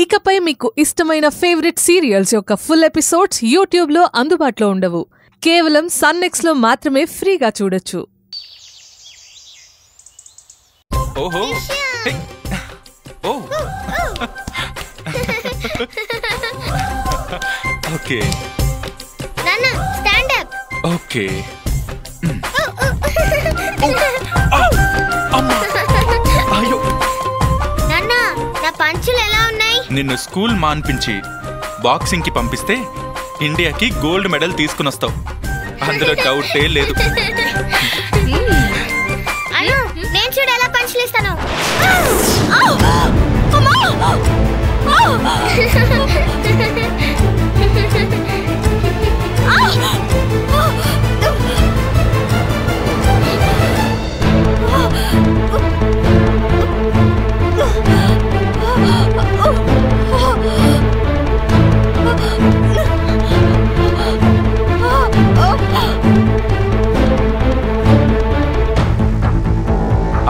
ఇకపై మీకు ఇష్టమైన ఫేవరెట్ సీరియల్స్ యొక్క ఫుల్ ఎపిసోడ్స్ యూట్యూబ్లో అందుబాటులో ఉండవు. కేవలం సన్నెక్స్లో మాత్రమే ఫ్రీగా చూడొచ్చు. ఓహో ఓ ఓకే నాన్న స్టాండ్ అప్. ఓకే అయ్యో నాన్న నా పంచులు ఎలా ఉన్నాయి? నిన్ను స్కూల్ మాన్పించి బాక్సింగ్ కి పంపిస్తే ఇండియాకి గోల్డ్ మెడల్ తీసుకుని వస్తావు, అందులో డౌటే లేదు. అయ్యో నేను చూడు ఎలా పంచులు ఇస్తాను.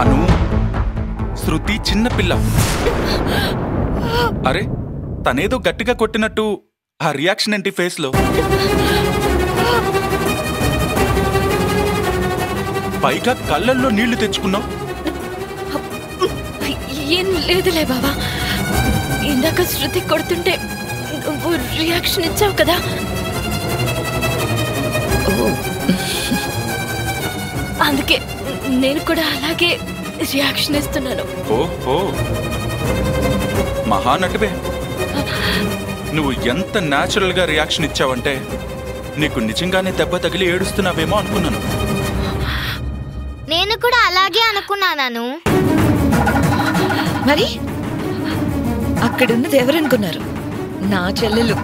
అను, శృతి చిన్న పిల్ల. అరే తనేదో గట్టిగా కొట్టినట్టు ఆ రియాక్షన్ ఏంటి ఫేస్ లో? పైగా కళ్ళల్లో నీళ్లు తెచ్చుకున్నావు. ఏం లేదులే బాబా, ఇందాక శృతి కొడుతుంటే నువ్వు రియాక్షన్ ఇచ్చావు కదా, అందుకే నేను కూడా అలాగే రియాక్షన్ ఇస్తున్నాను. ఓహో మహానటువే. నువ్వు ఎంత న్యాచురల్ గా రియాక్షన్ ఇచ్చావంటే నీకు నిజంగానే దెబ్బ తగిలి ఏడుస్తున్నావేమో అనుకున్నాను. నేను కూడా అలాగే అనుకున్నాను. మరి అక్కడున్నది ఎవరనుకున్నారు? నా చెల్లెలు.